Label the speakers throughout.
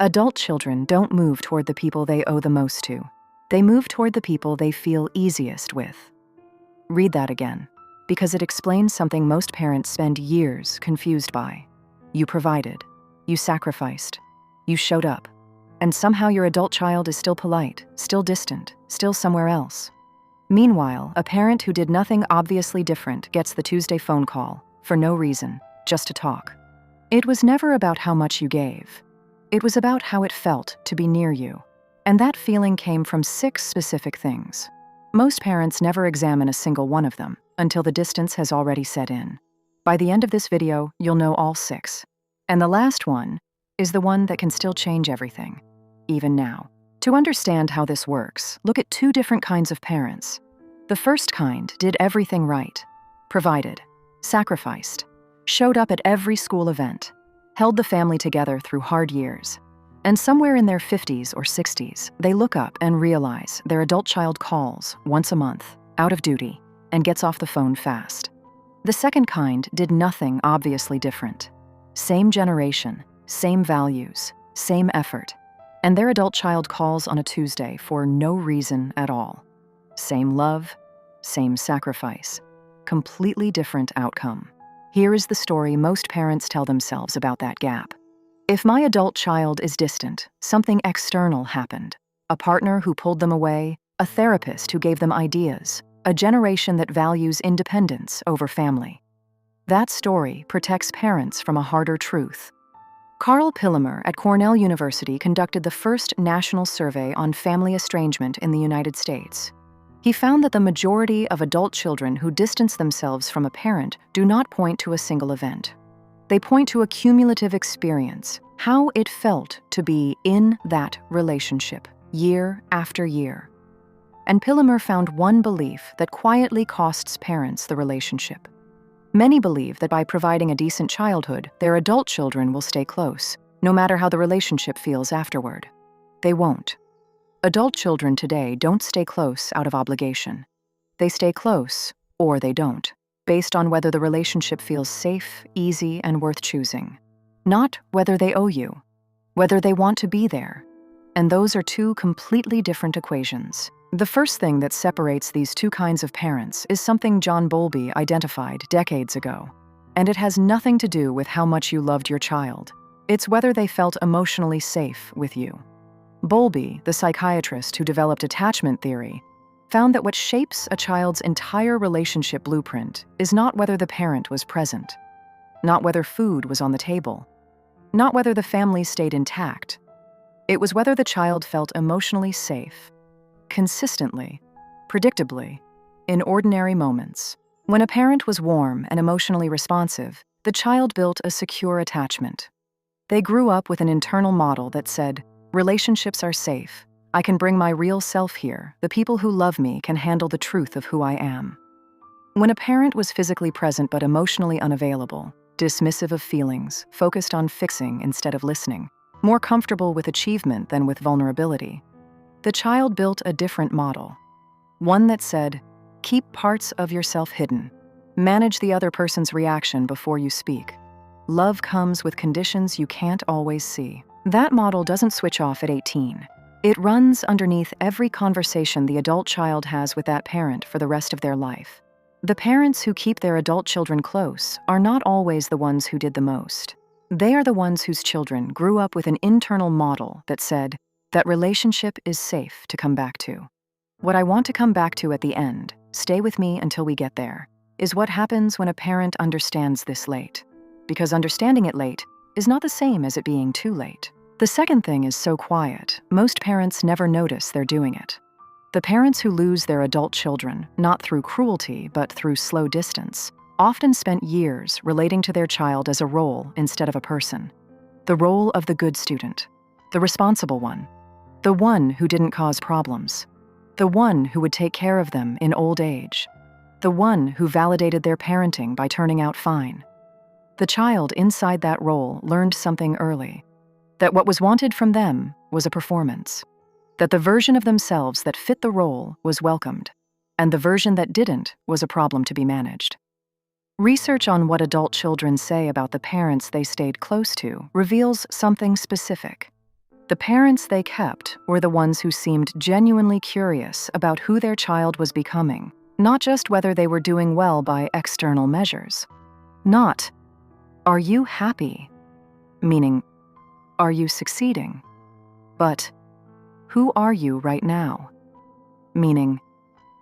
Speaker 1: Adult children don't move toward the people they owe the most to. They move toward the people they feel easiest with. Read that again, because it explains something most parents spend years confused by. You provided, you sacrificed, you showed up, and somehow your adult child is still polite, still distant, still somewhere else. Meanwhile, a parent who did nothing obviously different gets the Tuesday phone call, for no reason, just to talk. It was never about how much you gave. It was about how it felt to be near you. And that feeling came from 6 specific things. Most parents never examine a single one of them until the distance has already set in. By the end of this video, you'll know all 6. And the last one is the one that can still change everything, even now. To understand how this works, look at 2 different kinds of parents. The first kind did everything right, provided, sacrificed, showed up at every school event, held the family together through hard years. And somewhere in their 50s or 60s, they look up and realize their adult child calls once a month, out of duty, and gets off the phone fast. The second kind did nothing obviously different. Same generation, same values, same effort, and their adult child calls on a Tuesday for no reason at all. Same love, same sacrifice, completely different outcome. Here is the story most parents tell themselves about that gap. If my adult child is distant, something external happened. A partner who pulled them away, a therapist who gave them ideas, a generation that values independence over family. That story protects parents from a harder truth. Carl Pillemer at Cornell University conducted the first national survey on family estrangement in the United States. He found that the majority of adult children who distance themselves from a parent do not point to a single event. They point to a cumulative experience, how it felt to be in that relationship, year after year. And Pillemer found one belief that quietly costs parents the relationship. Many believe that by providing a decent childhood, their adult children will stay close, no matter how the relationship feels afterward. They won't. Adult children today don't stay close out of obligation. They stay close, or they don't, based on whether the relationship feels safe, easy, and worth choosing. Not whether they owe you, whether they want to be there. And those are 2 completely different equations. The first thing that separates these 2 kinds of parents is something John Bowlby identified decades ago. And it has nothing to do with how much you loved your child. It's whether they felt emotionally safe with you. Bowlby, the psychiatrist who developed attachment theory, found that what shapes a child's entire relationship blueprint is not whether the parent was present, not whether food was on the table, not whether the family stayed intact. It was whether the child felt emotionally safe, consistently, predictably, in ordinary moments. When a parent was warm and emotionally responsive, the child built a secure attachment. They grew up with an internal model that said, relationships are safe. I can bring my real self here. The people who love me can handle the truth of who I am. When a parent was physically present but emotionally unavailable, dismissive of feelings, focused on fixing instead of listening, more comfortable with achievement than with vulnerability, the child built a different model. One that said, keep parts of yourself hidden. Manage the other person's reaction before you speak. Love comes with conditions you can't always see. That model doesn't switch off at 18. It runs underneath every conversation the adult child has with that parent for the rest of their life. The parents who keep their adult children close are not always the ones who did the most. They are the ones whose children grew up with an internal model that said, that relationship is safe to come back to. What I want to come back to at the end, stay with me until we get there, is what happens when a parent understands this late. Because understanding it late is not the same as it being too late. The second thing is so quiet, most parents never notice they're doing it. The parents who lose their adult children, not through cruelty, but through slow distance, often spent years relating to their child as a role instead of a person. The role of the good student, the responsible one, the one who didn't cause problems, the one who would take care of them in old age, the one who validated their parenting by turning out fine. The child inside that role learned something early, that what was wanted from them was a performance, that the version of themselves that fit the role was welcomed, and the version that didn't was a problem to be managed. Research on what adult children say about the parents they stayed close to reveals something specific. The parents they kept were the ones who seemed genuinely curious about who their child was becoming, not just whether they were doing well by external measures. Not, "Are you happy?" meaning, "Are you succeeding?" But, "Who are you right now?" meaning,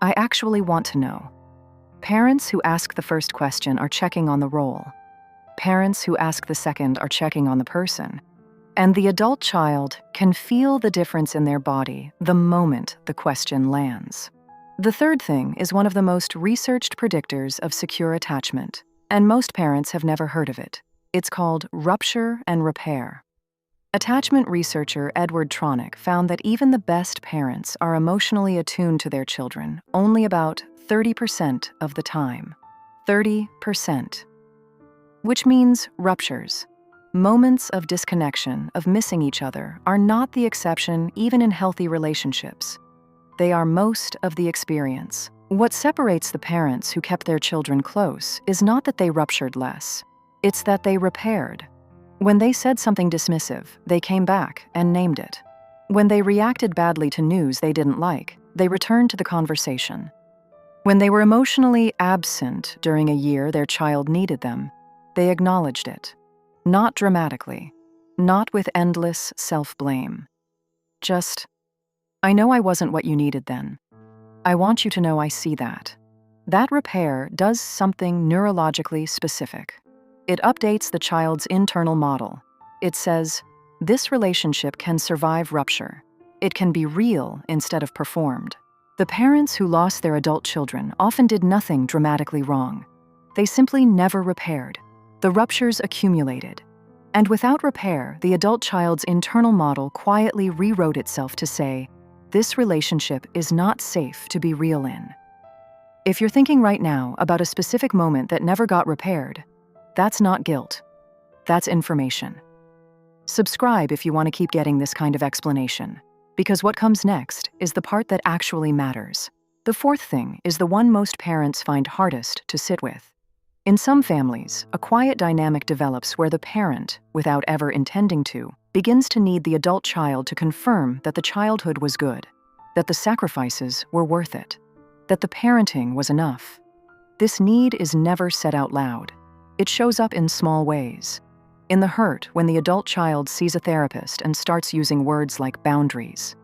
Speaker 1: "I actually want to know." Parents who ask the first question are checking on the role. Parents who ask the second are checking on the person. And the adult child can feel the difference in their body the moment the question lands. The third thing is one of the most researched predictors of secure attachment, and most parents have never heard of it. It's called rupture and repair. Attachment researcher Edward Tronick found that even the best parents are emotionally attuned to their children only about 30% of the time. 30%. Which means ruptures. Moments of disconnection, of missing each other, are not the exception even in healthy relationships. They are most of the experience. What separates the parents who kept their children close is not that they ruptured less. It's that they repaired. When they said something dismissive, they came back and named it. When they reacted badly to news they didn't like, they returned to the conversation. When they were emotionally absent during a year their child needed them, they acknowledged it. Not dramatically, not with endless self-blame. Just, "I know I wasn't what you needed then. I want you to know I see that." That repair does something neurologically specific. It updates the child's internal model. It says, "This relationship can survive rupture. It can be real instead of performed." The parents who lost their adult children often did nothing dramatically wrong. They simply never repaired. The ruptures accumulated. And without repair, the adult child's internal model quietly rewrote itself to say, "This relationship is not safe to be real in." If you're thinking right now about a specific moment that never got repaired, that's not guilt. That's information. Subscribe if you want to keep getting this kind of explanation, because what comes next is the part that actually matters. The fourth thing is the one most parents find hardest to sit with. In some families, a quiet dynamic develops where the parent, without ever intending to, begins to need the adult child to confirm that the childhood was good, that the sacrifices were worth it, that the parenting was enough. This need is never said out loud. It shows up in small ways. In the hurt when the adult child sees a therapist and starts using words like boundaries.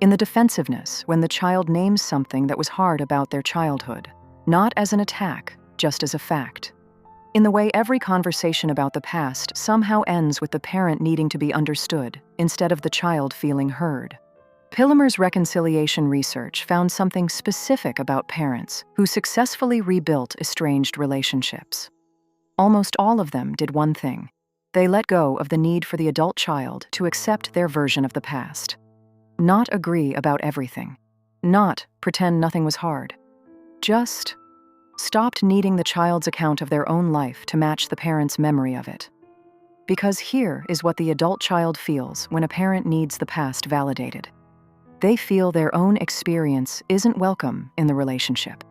Speaker 1: In the defensiveness when the child names something that was hard about their childhood, not as an attack, just as a fact. In the way every conversation about the past somehow ends with the parent needing to be understood instead of the child feeling heard. Pillemer's reconciliation research found something specific about parents who successfully rebuilt estranged relationships. Almost all of them did one thing. They let go of the need for the adult child to accept their version of the past. Not agree about everything. Not pretend nothing was hard. Just stopped needing the child's account of their own life to match the parent's memory of it. Because here is what the adult child feels when a parent needs the past validated. They feel their own experience isn't welcome in the relationship.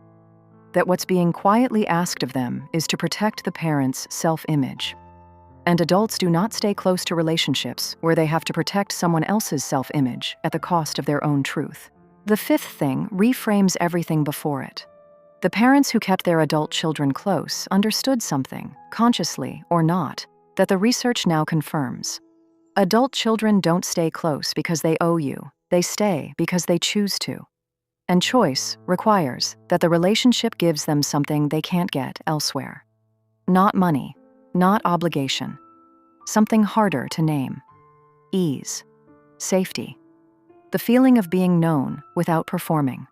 Speaker 1: That what's being quietly asked of them is to protect the parent's self-image. And adults do not stay close to relationships where they have to protect someone else's self-image at the cost of their own truth. The fifth thing reframes everything before it. The parents who kept their adult children close understood something, consciously or not, that the research now confirms. Adult children don't stay close because they owe you. They stay because they choose to. And choice requires that the relationship gives them something they can't get elsewhere. Not money, not obligation. Something harder to name. Ease. Safety. The feeling of being known without performing.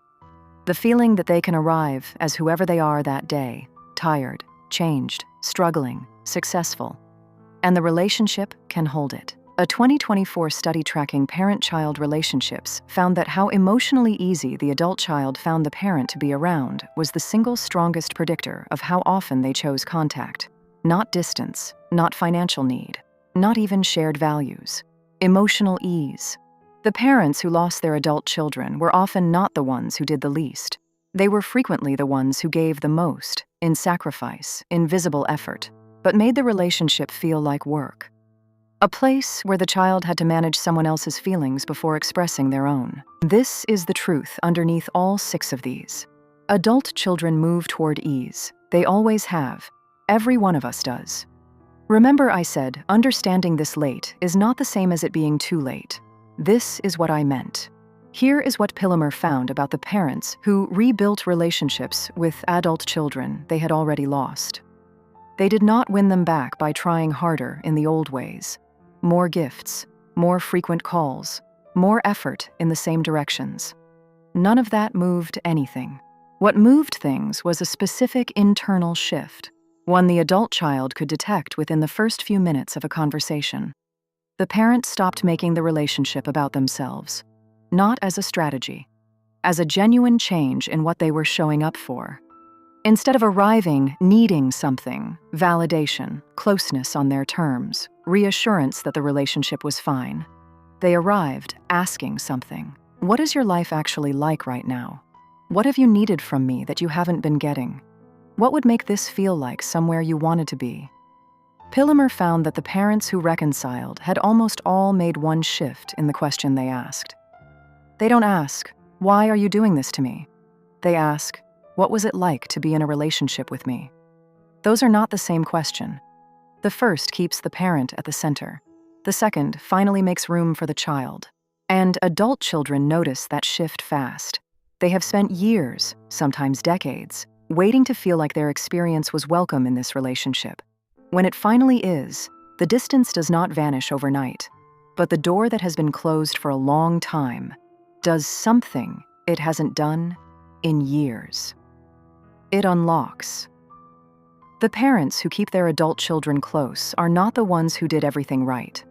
Speaker 1: The feeling that they can arrive as whoever they are that day, tired, changed, struggling, successful. And the relationship can hold it. A 2024 study tracking parent-child relationships found that how emotionally easy the adult child found the parent to be around was the single strongest predictor of how often they chose contact. Not distance, not financial need, not even shared values. Emotional ease. The parents who lost their adult children were often not the ones who did the least. They were frequently the ones who gave the most, in sacrifice, in visible effort, but made the relationship feel like work. A place where the child had to manage someone else's feelings before expressing their own. This is the truth underneath all 6 of these. Adult children move toward ease. They always have. Every one of us does. Remember I said, understanding this late is not the same as it being too late. This is what I meant. Here is what Pillamer found about the parents who rebuilt relationships with adult children they had already lost. They did not win them back by trying harder in the old ways. More gifts, more frequent calls, more effort in the same directions. None of that moved anything. What moved things was a specific internal shift, one the adult child could detect within the first few minutes of a conversation. The parent stopped making the relationship about themselves, not as a strategy, as a genuine change in what they were showing up for. Instead of arriving needing something, validation, closeness on their terms, reassurance that the relationship was fine, they arrived asking something. What is your life actually like right now? What have you needed from me that you haven't been getting? What would make this feel like somewhere you wanted to be? Pillamer found that the parents who reconciled had almost all made one shift in the question they asked. They don't ask, "Why are you doing this to me?" They ask, "What was it like to be in a relationship with me?" Those are not the same question. The first keeps the parent at the center. The second finally makes room for the child. And adult children notice that shift fast. They have spent years, sometimes decades, waiting to feel like their experience was welcome in this relationship. When it finally is, the distance does not vanish overnight, but the door that has been closed for a long time does something it hasn't done in years. It unlocks. The parents who keep their adult children close are not the ones who did everything right.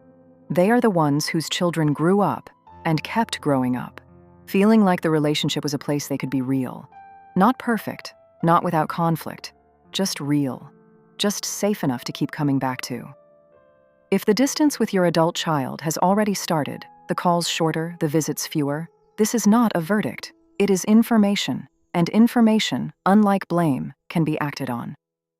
Speaker 1: They are the ones whose children grew up and kept growing up, feeling like the relationship was a place they could be real. Not perfect, not without conflict, just real, just safe enough to keep coming back to. If the distance with your adult child has already started, the calls shorter, the visits fewer, this is not a verdict. It is information, and information, unlike blame, can be acted on.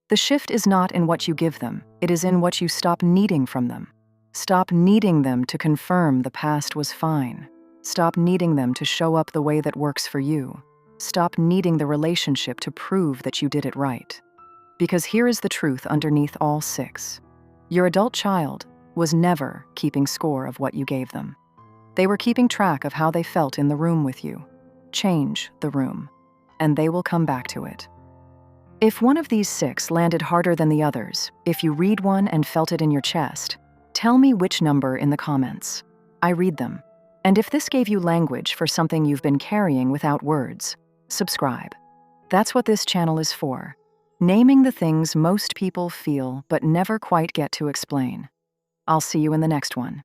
Speaker 1: The shift is not in what you give them, it is in what you stop needing from them. Stop needing them to confirm the past was fine. Stop needing them to show up the way that works for you. Stop needing the relationship to prove that you did it right. Because here is the truth underneath all 6. Your adult child was never keeping score of what you gave them. They were keeping track of how they felt in the room with you. Change the room, and they will come back to it. If one of these 6 landed harder than the others, if you read one and felt it in your chest, tell me which number in the comments. I read them. And if this gave you language for something you've been carrying without words, subscribe. That's what this channel is for. Naming the things most people feel but never quite get to explain. I'll see you in the next one.